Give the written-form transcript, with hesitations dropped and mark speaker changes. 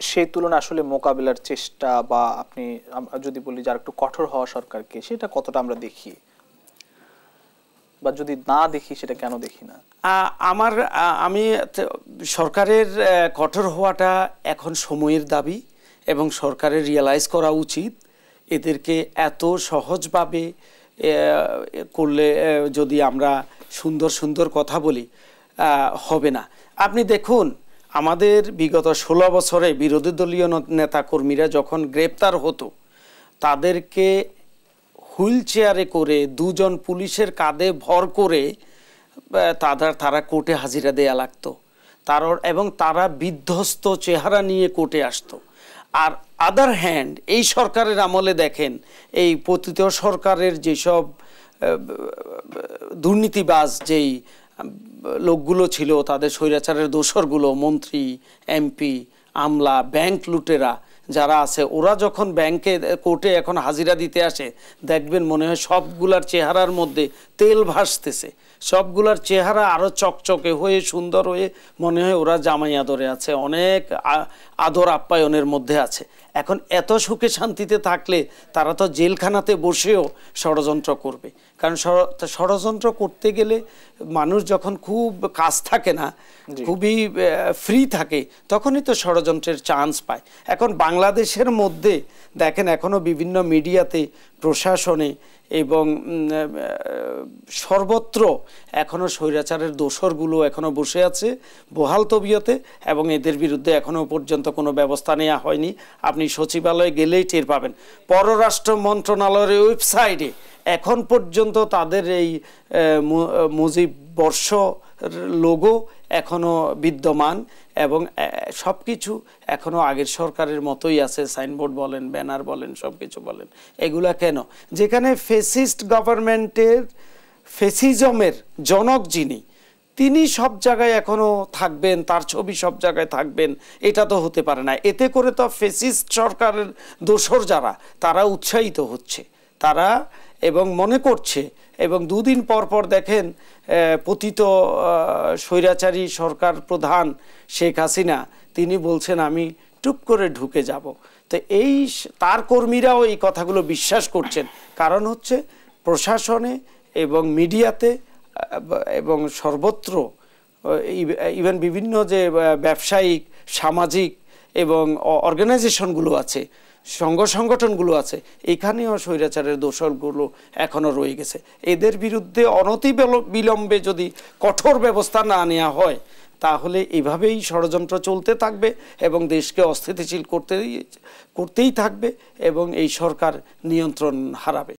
Speaker 1: সেই তুলনায় আসলে মোকাবিলার চেষ্টা বা আপনি যদি বলি যে একটু কঠোর হওয়া সরকারকে, সেটা কতটা আমরা দেখি, বা যদি না দেখি সেটা কেন দেখি না?
Speaker 2: আমি সরকারের কঠোর হওয়াটা এখন সময়ের দাবি, এবং সরকারের রিয়েলাইজ করা উচিত এদেরকে এত সহজভাবে করলে যদি আমরা সুন্দর সুন্দর কথা বলি হবে না। আপনি দেখুন, আমাদের বিগত 16 বছরে বিরোধী দলীয় নেতাকর্মীরা যখন গ্রেপ্তার হতো, তাদেরকে হুইল চেয়ারে করে 2 জন পুলিশের কাঁধে ভর করে তারা কোর্টে হাজিরা দেয়া লাগতো, এবং তারা বিধ্বস্ত চেহারা নিয়ে কোর্টে আসতো। আর আদার হ্যান্ড এই সরকারের আমলে দেখেন, এই পতিত সরকারের যেসব দুর্নীতিবাজ যেই লোকগুলো ছিল, তাদের স্বৈরাচারের দোসরগুলো, মন্ত্রী, এমপি, আমলা, ব্যাংক লুটেরা যারা আছে, ওরা যখন কোর্টে এখন হাজিরা দিতে আসে, দেখবেন মনে হয় সবগুলার চেহারার মধ্যে তেল ভাসতেছে, সবগুলার চেহারা আরো চকচকে হয়ে সুন্দর হয়ে মনে হয় ওরা জামাই আদরে আছে, অনেক আদর আপ্যায়নের মধ্যে আছে। এখন এত সুখে শান্তিতে থাকলে তারা তো জেলখানাতে বসেও ষড়যন্ত্র করবে, কারণ ষড়যন্ত্র করতে গেলে মানুষ যখন খুব কাজ থাকে না, খুবই ফ্রি থাকে, তখনই তো ষড়যন্ত্রের চান্স পায়। এখন বাংলাদেশের মধ্যে দেখেন, এখনো বিভিন্ন মিডিয়াতে, প্রশাসনে এবং সর্বত্র এখনো স্বৈরাচারের দোসরগুলো এখনো বসে আছে বহাল তবিয়তে, এবং এদের বিরুদ্ধে এখনো পর্যন্ত কোনো ব্যবস্থা নেওয়া হয়নি। আপনি সচিবালয়ে গেলেই টের পাবেন। পররাষ্ট্র মন্ত্রণালয়ের ওয়েবসাইটে এখন পর্যন্ত তাদের এই মুজিব বর্ষ লোগো এখনো বিদ্যমান, এবং সব কিছু এখনো আগের সরকারের মতোই আছে। সাইনবোর্ড বলেন, ব্যানার বলেন, সব কিছু বলেন। এগুলা কেন? যেখানে ফেসিস্ট গভর্নমেন্টের, ফেসিজমের জনক যিনি, তিনি সব জায়গায় এখনো থাকবেন, তার ছবি সব জায়গায় থাকবেন, এটা তো হতে পারে না। এতে করে তো ফেসিস্ট সরকারের দোসর যারা, তারা উৎসাহিত হচ্ছে, তারা এবং মনে করছে, এবং 2 দিন পর পর দেখেন পতিত স্বৈরাচারী সরকার প্রধান শেখ হাসিনা, তিনি বলছেন আমি টুপ করে ঢুকে যাব। তো তার কর্মীরাও এই কথাগুলো বিশ্বাস করছেন, কারণ হচ্ছে প্রশাসনে এবং মিডিয়াতে এবং সর্বত্র, ইভেন বিভিন্ন যে ব্যবসায়িক, সামাজিক এবং অর্গানাইজেশনগুলো আছে, সংগঠনগুলো আছে, এখানেও স্বৈরাচারের দোষরগুলো এখনো রয়ে গেছে। এদের বিরুদ্ধে অনতিবিলম্বে যদি কঠোর ব্যবস্থা না নেওয়া হয়, তাহলে এভাবেই ষড়যন্ত্র চলতে থাকবে এবং দেশকে অস্থিতিশীল করতেই থাকবে, এবং এই সরকার নিয়ন্ত্রণ হারাবে।